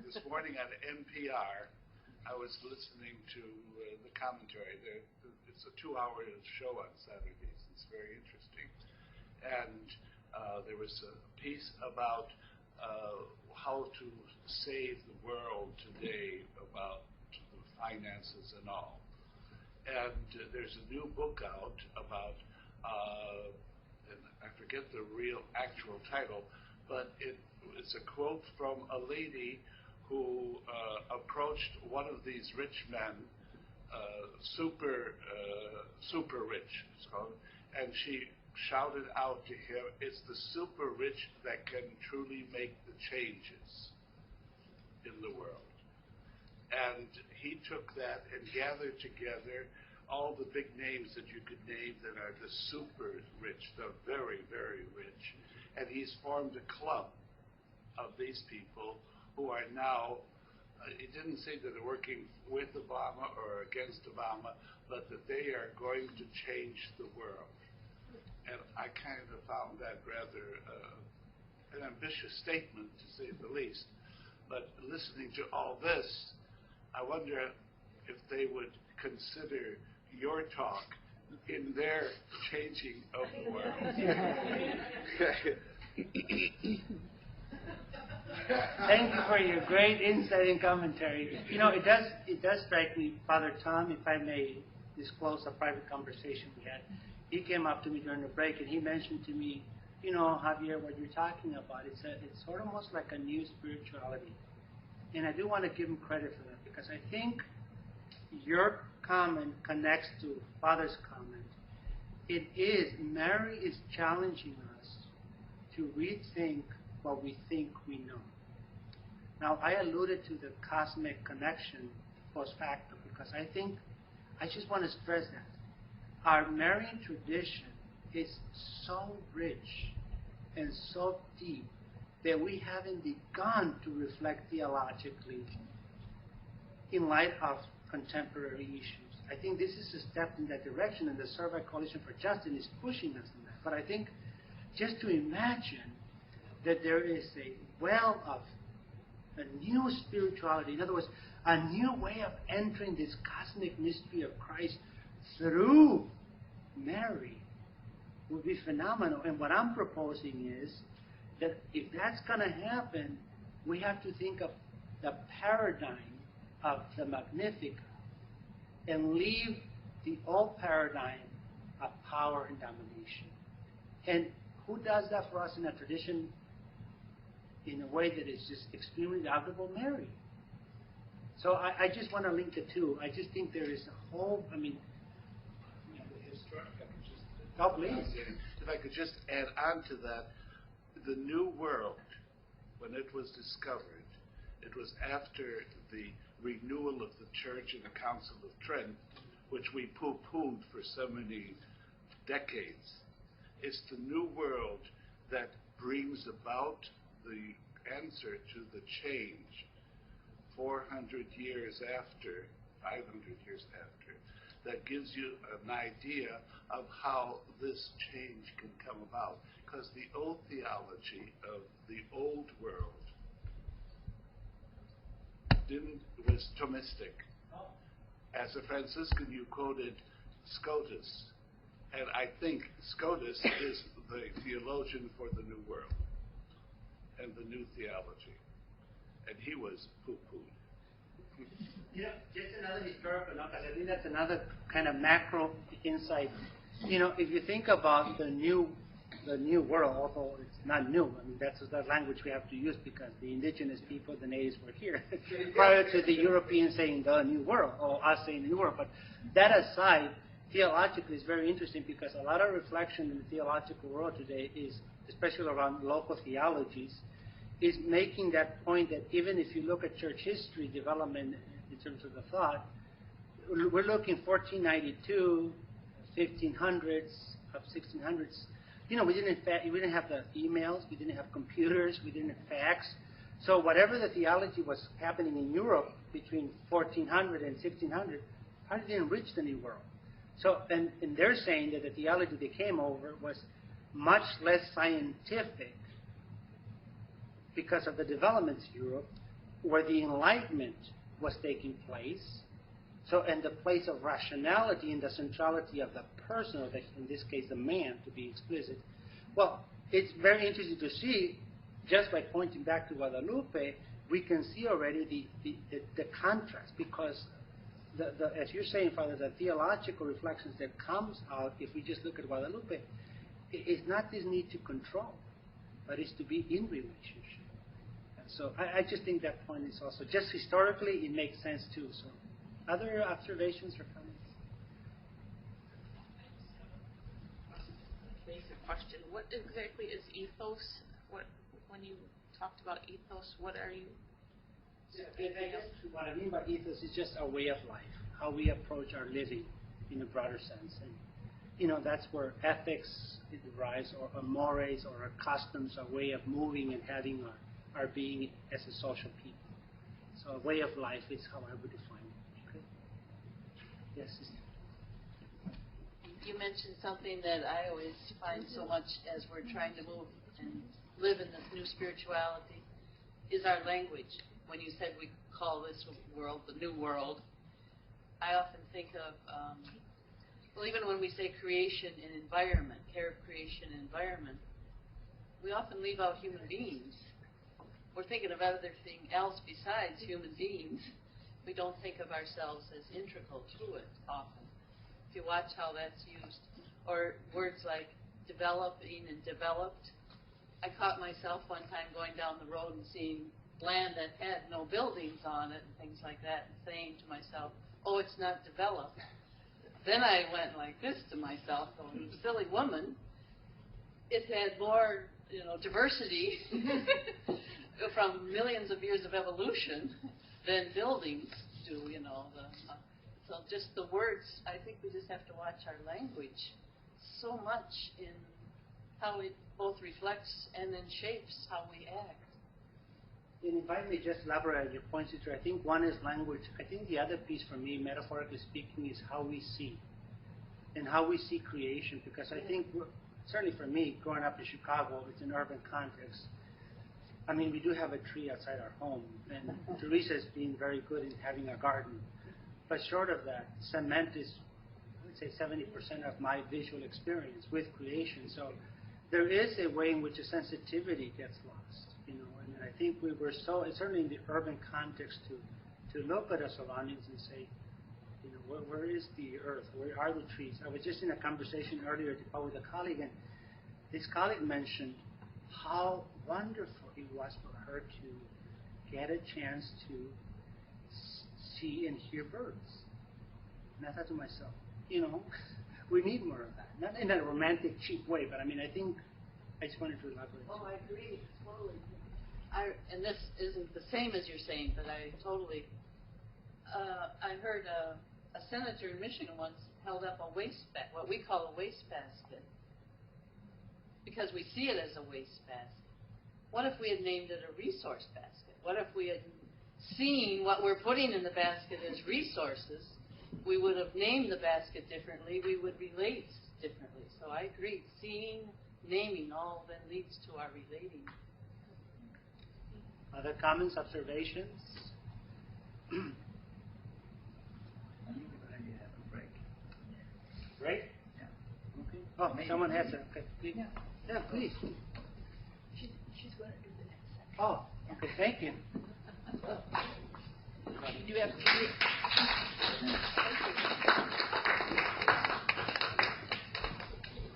this morning on NPR, I was listening to the commentary. It's a 2-hour show on Saturdays. It's very interesting. And there was a piece about how to save the world today, about the finances and all. And there's a new book out about, and I forget the real actual title, but it's a quote from a lady who approached one of these rich men, super rich, it's called, and she shouted out to him, "It's the super rich that can truly make the changes in the world." And he took that and gathered together all the big names that you could name that are the super rich, the very, very rich. And he's formed a club of these people who are now, he didn't say that they're working with Obama or against Obama, but that they are going to change the world. And I kind of found that rather an ambitious statement, to say the least. But listening to all this, I wonder if they would consider your talk in their changing of the world. Thank you for your great insight and commentary. You know, it does strike me, Father Tom, if I may disclose a private conversation we had. He came up to me during the break and he mentioned to me, you know, Javier, what you're talking about, it's sort of almost like a new spirituality. And I do want to give him credit for that, because I think your comment connects to Father's comment. Mary is challenging us to rethink what we think we know. Now, I alluded to the cosmic connection post facto, because I just want to stress that. Our Marian tradition is so rich and so deep that we haven't begun to reflect theologically in light of contemporary issues. I think this is a step in that direction, and the Servite Coalition for Justice is pushing us in that. But I think just to imagine that there is a well of a new spirituality, in other words, a new way of entering this cosmic mystery of Christ through Mary, would be phenomenal. And what I'm proposing is that if that's going to happen, we have to think of the paradigm of the Magnificat and leave the old paradigm of power and domination. And who does that for us in a tradition in a way that is just extremely laudable? Mary. So I just want to link the two. I just think there is a whole, oh, please. If I could just add on to that, the New World, when it was discovered, it was after the renewal of the Church in the Council of Trent, which we poo-pooed for so many decades. It's the New World that brings about the answer to the change 400 years after, 500 years after, that gives you an idea of how this change can come about. Because the old theology of the old world was Thomistic. As a Franciscan, you quoted Scotus. And I think Scotus is the theologian for the New World and the new theology. And he was poo-pooed. You know, just another historical note, because I think that's another kind of macro insight. You know, if you think about the new world, although it's not new, that's the language we have to use because the indigenous people, the natives, were here prior to the Europeans saying the new world, or us saying the new world. But that aside, theologically, it's very interesting because a lot of reflection in the theological world today is, especially around local theologies, is making that point that even if you look at church history development in terms of the thought, we're looking 1492, 1500s, up 1600s. You know, we didn't have the emails, we didn't have computers, we didn't have fax. So whatever the theology was happening in Europe between 1400 and 1600, hardly didn't reach the New World. So, and they're saying that the theology they came over was much less scientific because of the developments in Europe, where the Enlightenment was taking place, so in the place of rationality and the centrality of the person, or in this case the man, to be explicit, well, it's very interesting to see, just by pointing back to Guadalupe, we can see already the contrast, because as you're saying, Father, the theological reflections that comes out, if we just look at Guadalupe, it's not this need to control, but it's to be in relationship. And so I just think that point is also, just historically, it makes sense too. So other observations or comments? Basic question. What exactly is ethos? When you talked about ethos, what are you speaking I guess of? what I mean by ethos is just a way of life, how we approach our living in a broader sense. And, you know, that's where ethics derives, or mores, or our customs, a way of moving and having our being as a social people. So a way of life is how I would define it. Okay. Yes, sister. You mentioned something that I always find so much as we're trying to move and live in this new spirituality is our language. When you said we call this world the new world, I often think of, well, even when we say creation and environment, care of creation and environment, we often leave out human beings. We're thinking of everything else besides human beings. We don't think of ourselves as integral to it often. If you watch how that's used, or words like developing and developed. I caught myself one time going down the road and seeing land that had no buildings on it and things like that, and saying to myself, oh, it's not developed. Then I went like this to myself, going, silly woman, it had more, diversity from millions of years of evolution than buildings do, so just the words, I think we just have to watch our language so much in how it both reflects and then shapes how we act. And if I may just elaborate on your points, sister, I think one is language. I think the other piece for me, metaphorically speaking, is how we see and how we see creation. Because I think, certainly for me, growing up in Chicago, it's an urban context. I mean, we do have a tree outside our home, and Teresa's been very good in having a garden. But short of that, cement is, I would say, 70% of my visual experience with creation. So there is a way in which a sensitivity gets lost, and I think we were so, certainly in the urban context, to look at our surroundings and say, where is the earth? Where are the trees? I was just in a conversation earlier with a colleague, and this colleague mentioned how wonderful it was for her to get a chance to see and hear birds. And I thought to myself, we need more of that. Not in a romantic, cheap way, but I think I just wanted to elaborate. Oh, I agree, totally. And this isn't the same as you're saying, but I totally. I heard a senator in Michigan once held up a what we call a waste basket, because we see it as a waste basket. What if we had named it a resource basket? What if we had seen what we're putting in the basket as resources? We would have named the basket differently. We would relate differently. So I agree. Seeing, naming, all then leads to our relating. Other comments, observations? I think we're going to have a break. Break? Yeah. Okay. Oh, maybe. Someone has it. Okay. Please. Yeah, please. She's going to do the next section. Oh, okay. Thank you. You have to